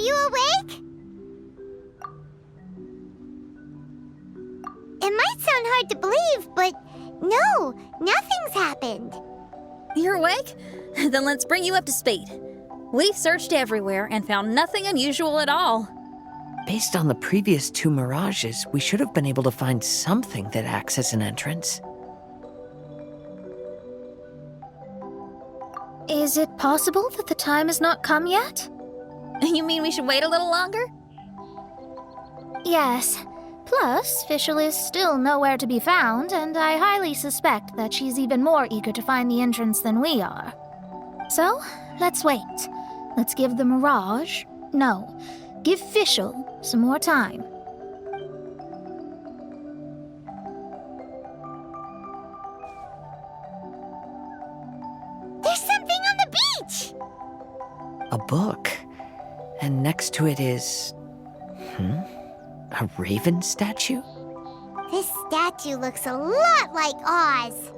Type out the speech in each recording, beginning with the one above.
you awake? It might sound hard to believe, but no, nothing's happened. You're awake? Then let's bring you up to speed. We've searched everywhere and found nothing unusual at all. Based on the previous 2 mirages, we should have been able to find something that acts as an entrance. Is it possible that the time has not come yet? You mean we should wait a little longer? Yes. Plus, Fischl is still nowhere to be found, and I highly suspect that she's even more eager to find the entrance than we are. So, let's wait. Let's give the Mirage... No, give Fischl some more time. There's something on the beach! A book. And next to it is... a raven statue? This statue looks a lot like Oz.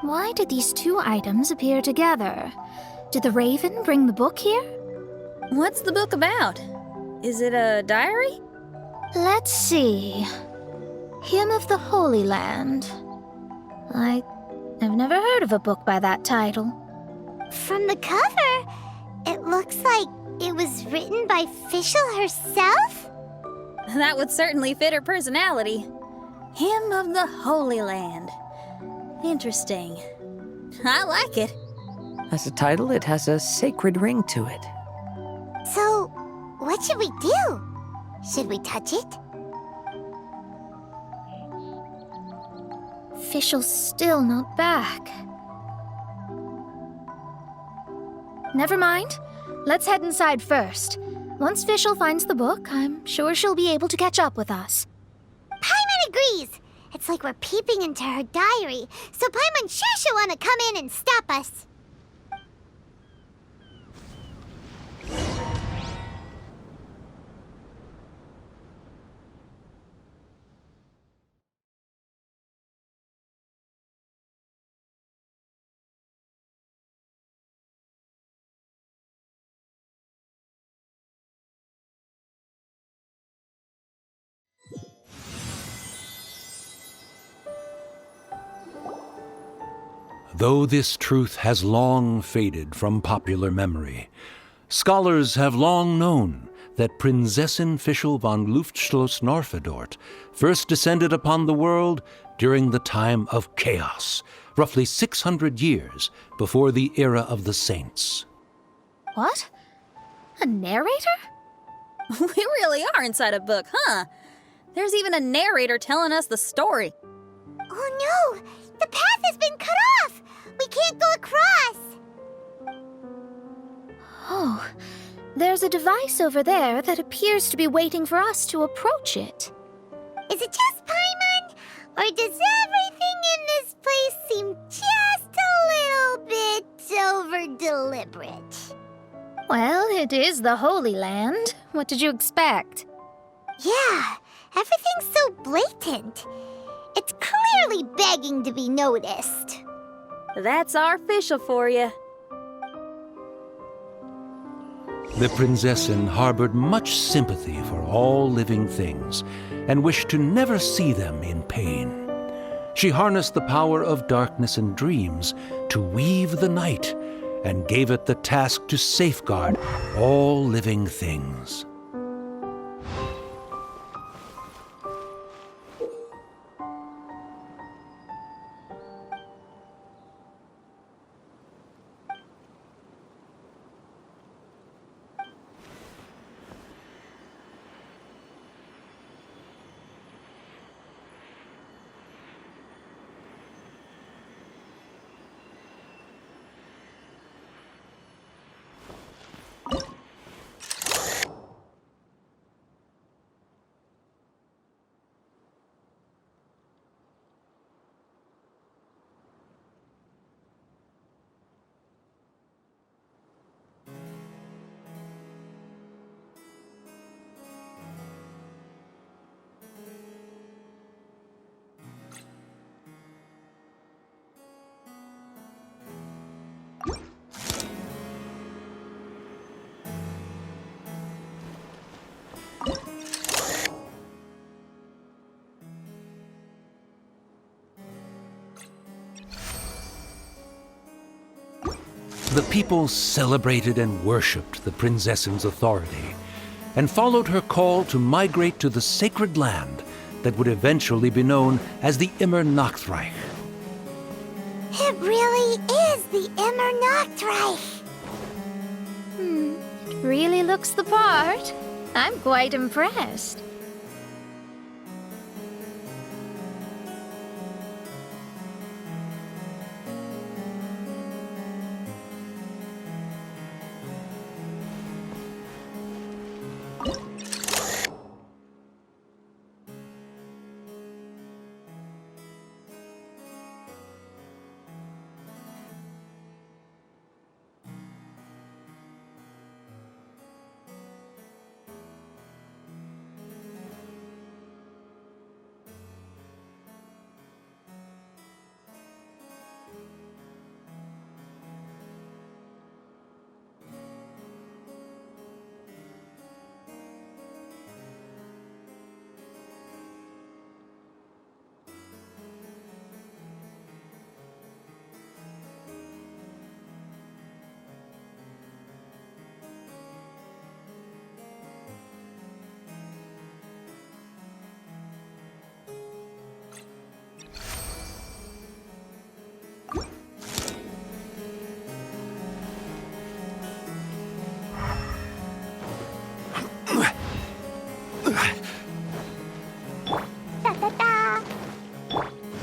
Why did these 2 items appear together? Did the raven bring the book here? What's the book about? Is it a diary? Let's see. Hymn of the Holy Land. I've never heard of a book by that title. From the cover, it looks like it was written by Fischl herself? That would certainly fit her personality. Hymn of the Holy Land. Interesting. I like it. As a title, it has a sacred ring to it. So, what should we do? Should we touch it? Fischl's still not back. Never mind. Let's head inside first. Once Fischl finds the book, I'm sure she'll be able to catch up with us. Paimon agrees! It's like we're peeping into her diary, so Paimon's sure she'll want to come in and stop us. Though this truth has long faded from popular memory, scholars have long known that Prinzessin Fischl von Luftschloss-Norfedort first descended upon the world during the time of chaos, roughly 600 years before the era of the saints. What? A narrator? We really are inside a book, huh? There's even a narrator telling us the story. Oh no! The path has been cut off! We can't go across! Oh, there's a device over there that appears to be waiting for us to approach it. Is it just Paimon? Or does everything in this place seem just a little bit over-deliberate? Well, it is the Holy Land. What did you expect? Yeah, everything's so blatant. It's clearly begging to be noticed. That's our Fischl for you. The Prinzessin harbored much sympathy for all living things and wished to never see them in pain. She harnessed the power of darkness and dreams to weave the night and gave it the task to safeguard all living things. the people celebrated and worshipped the Prinzessin's authority, and followed her call to migrate to the sacred land that would eventually be known as the Immernachtreich. It really is the Immernachtreich. It really looks the part. I'm quite impressed.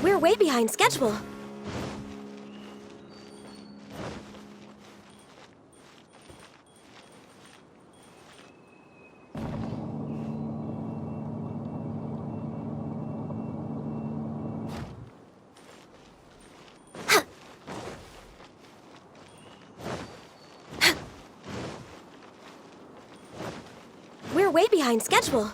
We're way behind schedule. We're way behind schedule.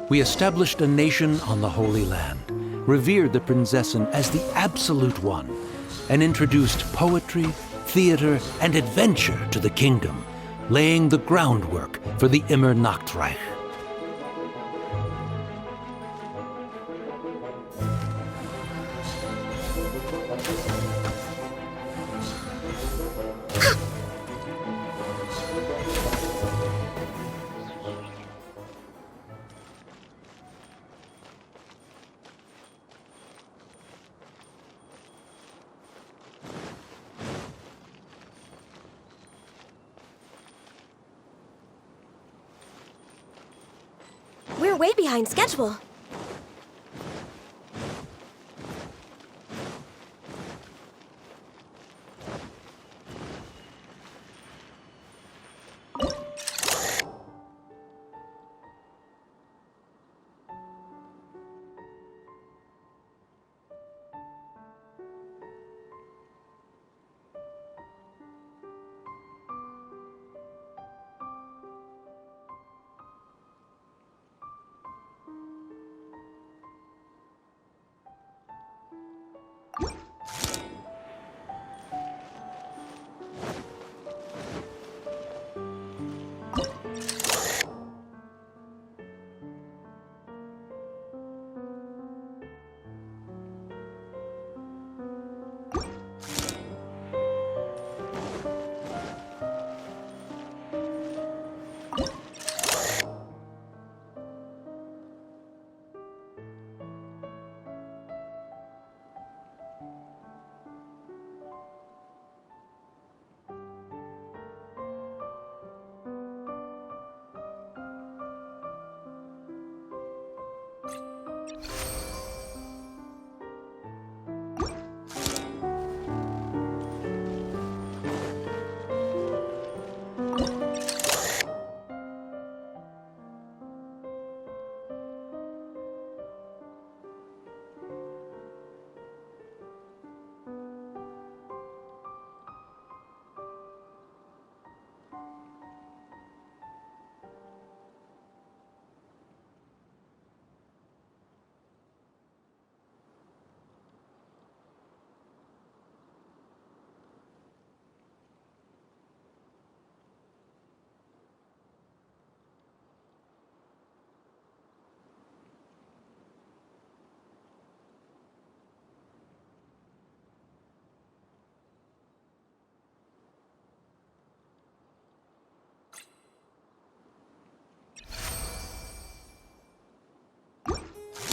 We established a nation on the Holy Land, revered the Prinzessin as the absolute one, and introduced poetry, theater, and adventure to the kingdom, laying the groundwork for the Immernachtreich. We're way behind schedule.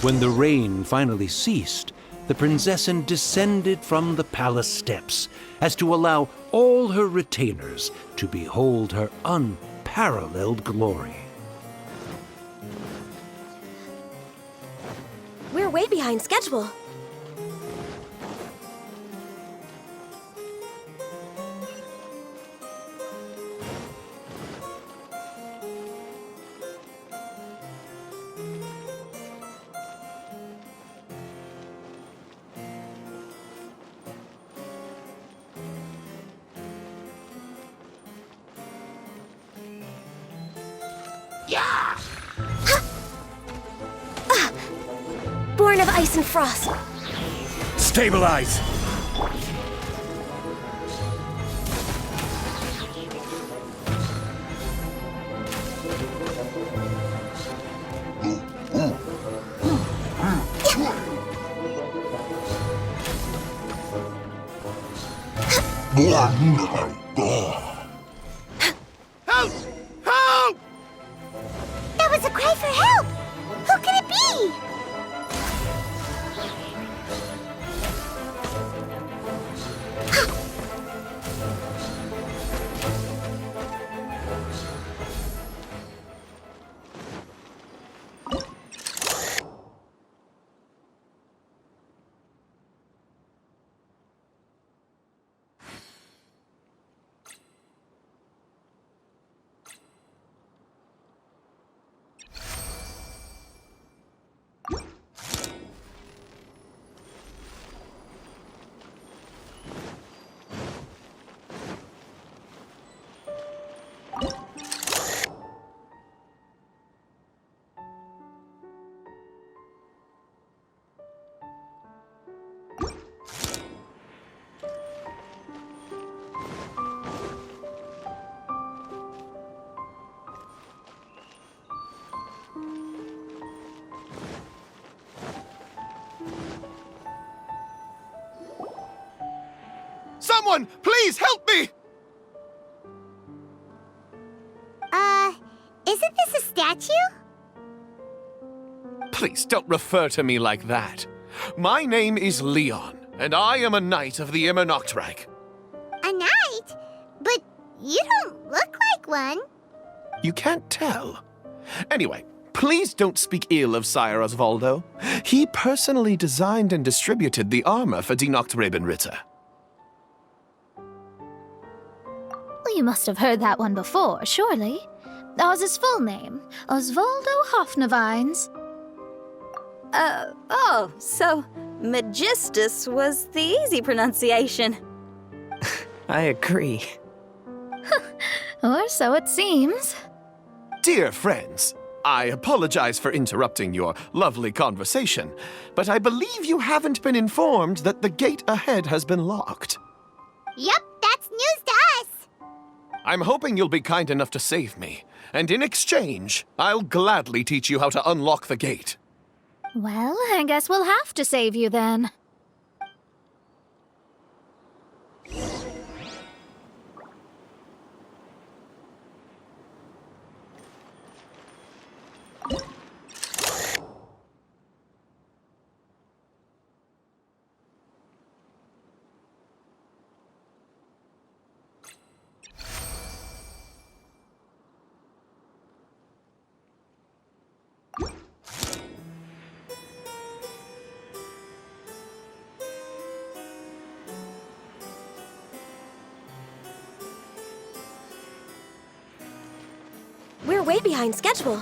When the rain finally ceased, the prinzessin descended from the palace steps as to allow all her retainers to behold her unparalleled glory. We're way behind schedule. Born of ice and frost. Stabilize! Help! Help! That was a cry for help! Who could it be? Someone, please help me! Isn't this a statue? Please don't refer to me like that. My name is Leon, and I am a knight of the Immernachtreich. A knight? But you don't look like one. You can't tell. Anyway, please don't speak ill of Sire Osvaldo. He personally designed and distributed the armor for Die Nachtrebenritter. Well, you must have heard that one before, surely. That was his full name, Osvaldo Hofnevines. Oh, so Magistus was the easy pronunciation. I agree. Or so it seems. Dear friends, I apologize for interrupting your lovely conversation, but I believe you haven't been informed that the gate ahead has been locked. Yup, that's news to us. I'm hoping you'll be kind enough to save me, and in exchange, I'll gladly teach you how to unlock the gate. Well, I guess we'll have to save you then. We're way behind schedule.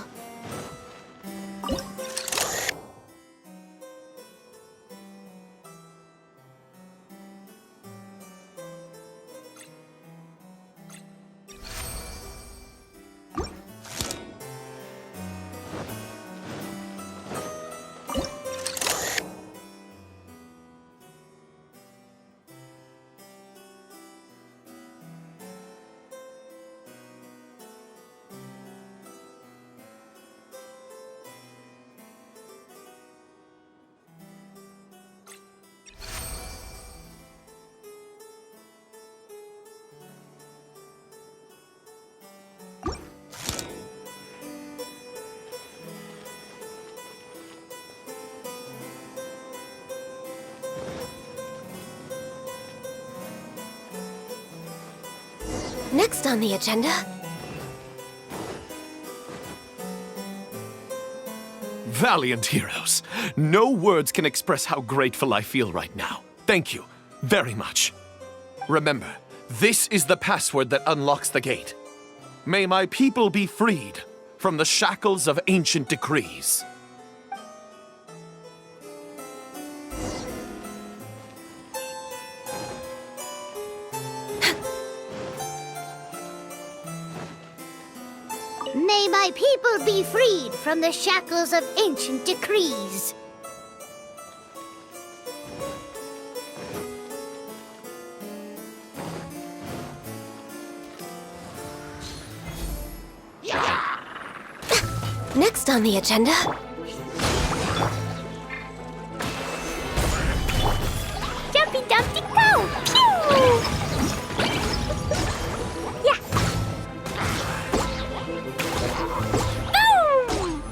Next on the agenda... Valiant heroes. No words can express how grateful I feel right now. Thank you very much. Remember, this is the password that unlocks the gate. May my people be freed from the shackles of ancient decrees. May my people be freed from the shackles of ancient decrees. Next on the agenda... Jumpy Dumpty go! Pew! Yeah! Boom!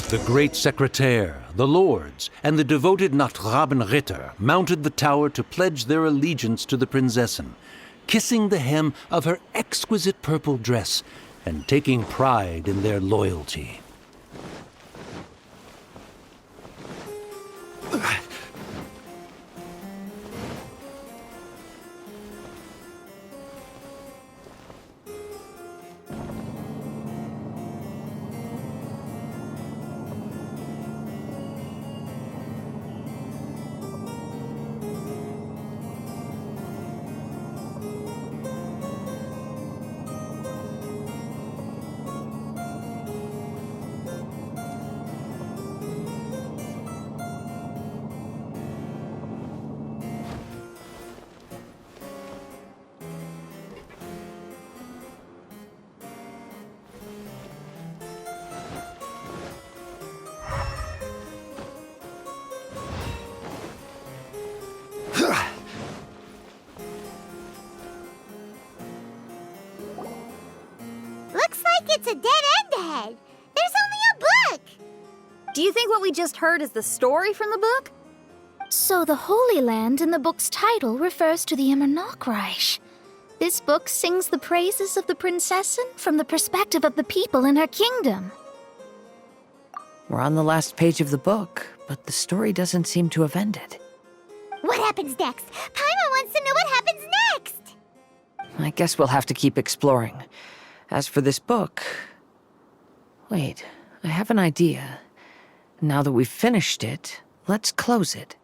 The great secretaire, the lords, and the devoted Nachtrabenritter mounted the tower to pledge their allegiance to the Prinzessin, kissing the hem of her exquisite purple dress and taking pride in their loyalty. Looks like it's a dead end ahead. There's only a book. Do you think what we just heard is the story from the book? So the Holy Land in the book's title refers to the Immernachtreich. This book sings the praises of the Prinzessin from the perspective of the people in her kingdom. We're on the last page of the book, but the story doesn't seem to have ended. What happens next? Paimon wants to know what happens next. I guess we'll have to keep exploring. As for this book... Wait, I have an idea. Now that we've finished it, let's close it.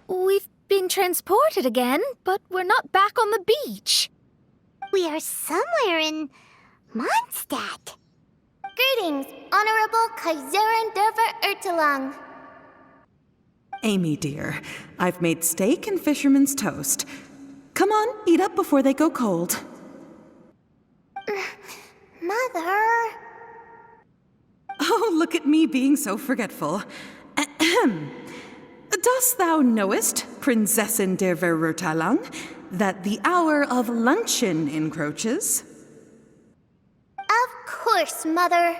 We've been transported again, but we're not back on the beach. We are somewhere in Mondstadt. Greetings, Honorable Kaiserin Derver Ertelang. Amy, dear, I've made steak and fisherman's toast. Come on, eat up before they go cold. Mother... Oh, look at me being so forgetful. Ahem. Dost thou knowest, Prinzessin der Verurteilung, that the hour of luncheon encroaches? Of course, Mother.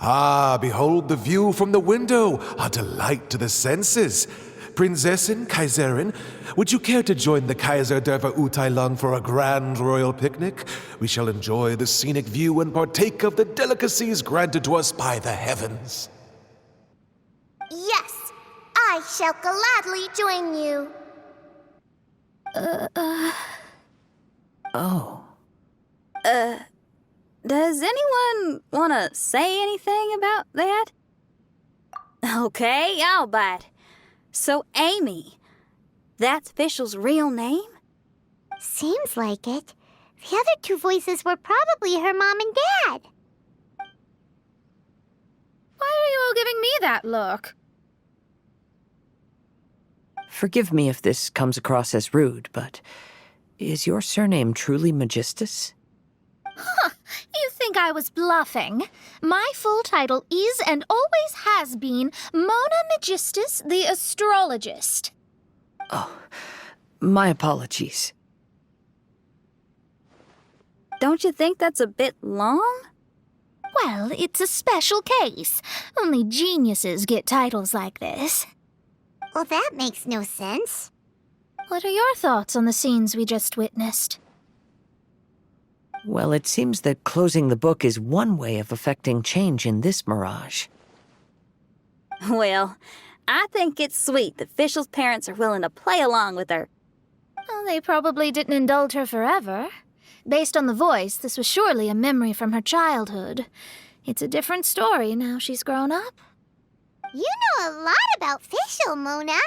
Ah, behold the view from the window, a delight to the senses. Prinzessin, Kaiserin, would you care to join the Kaiser der Verurteilung for a grand royal picnic? We shall enjoy the scenic view and partake of the delicacies granted to us by the heavens. Yes, I shall gladly join you. Oh. Does anyone want to say anything about that? Okay, I'll bite. So, Amy, that's Fischl's real name? Seems like it. The other two voices were probably her mom and dad. Why are you all giving me that look? Forgive me if this comes across as rude, but is your surname truly Magistus? You think I was bluffing? My full title is and always has been Mona Magistus the Astrologist. Oh, my apologies. Don't you think that's a bit long? Well, it's a special case. Only geniuses get titles like this. Well, that makes no sense. What are your thoughts on the scenes we just witnessed? Well, it seems that closing the book is one way of affecting change in this mirage. Well, I think it's sweet that Fischl's parents are willing to play along with her. Well, they probably didn't indulge her forever. Based on the voice, this was surely a memory from her childhood. It's a different story now she's grown up. You know a lot about Fischl, Mona.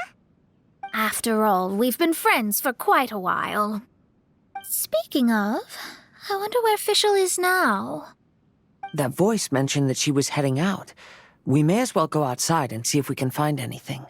After all, we've been friends for quite a while. Speaking of, I wonder where Fischl is now. That voice mentioned that she was heading out. We may as well go outside and see if we can find anything.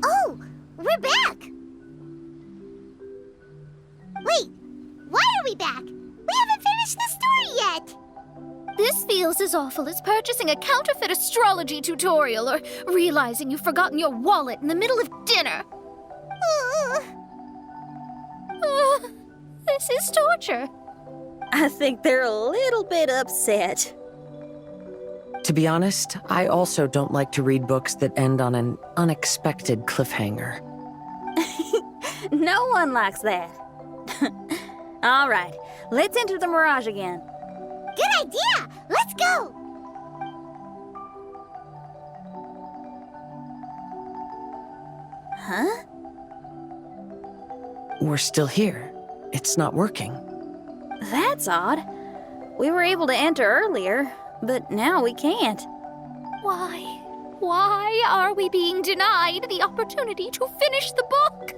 Oh, we're back! Wait, why are we back? We haven't finished the story yet! This feels as awful as purchasing a counterfeit astrology tutorial or realizing you've forgotten your wallet in the middle of dinner. This is torture. I think they're a little bit upset. To be honest, I also don't like to read books that end on an unexpected cliffhanger. No one likes that. All right, let's enter the Mirage again. Good idea! Let's go! Huh? We're still here. It's not working. That's odd. We were able to enter earlier, but now we can't. Why? Why are we being denied the opportunity to finish the book?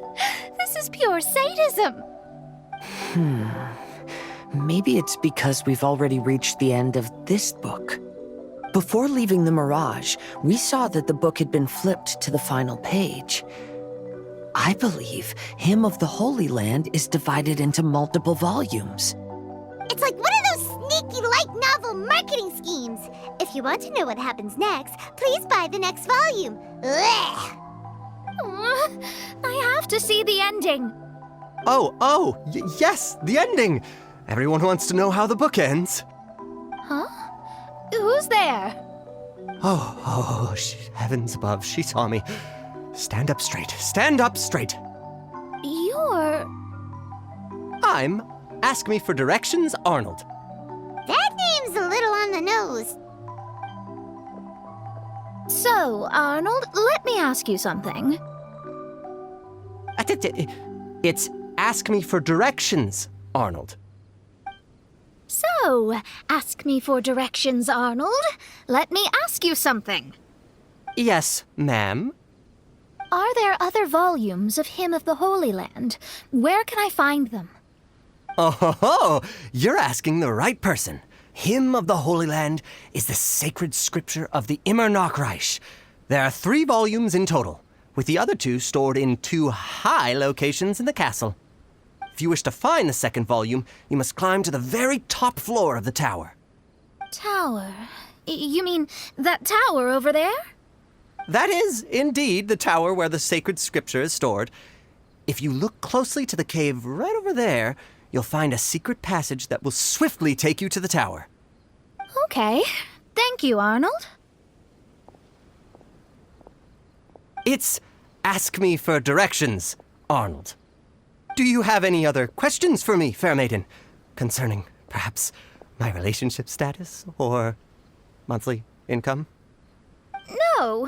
This is pure sadism. Maybe it's because we've already reached the end of this book. Before leaving the Mirage, we saw that the book had been flipped to the final page. I believe Hymn of the Holy Land is divided into multiple volumes. It's like one of those sneaky light novel marketing schemes. If you want to know what happens next, please buy the next volume. Ugh. I have to see the ending. Yes, the ending! Everyone wants to know how the book ends. Huh? Who's there? Heavens above, she saw me. Stand up straight, stand up straight. You're... I'm Ask Me for Directions, Arnold. That name's a little on the nose. So, Arnold, let me ask you something. It's Ask Me for Directions, Arnold. So, ask me for directions, Arnold. Let me ask you something. Yes, ma'am. Are there other volumes of Hymn of the Holy Land? Where can I find them? Oh, you're asking the right person. Hymn of the Holy Land is the sacred scripture of the Immernachtreich. There are 3 volumes in total, with the other 2 stored in 2 high locations in the castle. If you wish to find the second volume, you must climb to the very top floor of the tower. Tower? You mean that tower over there? That is, indeed, the tower where the sacred scripture is stored. If you look closely to the cave right over there, you'll find a secret passage that will swiftly take you to the tower. Okay. Thank you, Arnold. It's Ask Me for Directions, Arnold. Do you have any other questions for me, fair maiden? Concerning, perhaps, my relationship status or monthly income? No.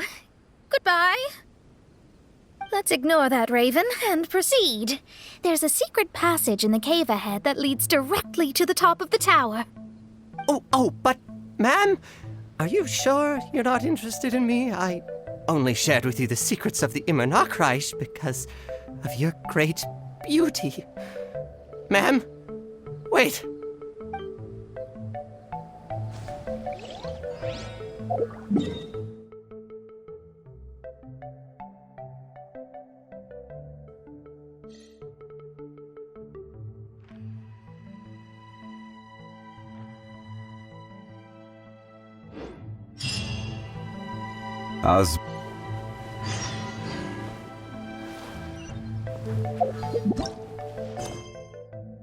Goodbye. Let's ignore that, Raven, and proceed. There's a secret passage in the cave ahead that leads directly to the top of the tower. But, ma'am, are you sure you're not interested in me? I only shared with you the secrets of the Immernachtreich because of your great beauty. Ma'am, wait.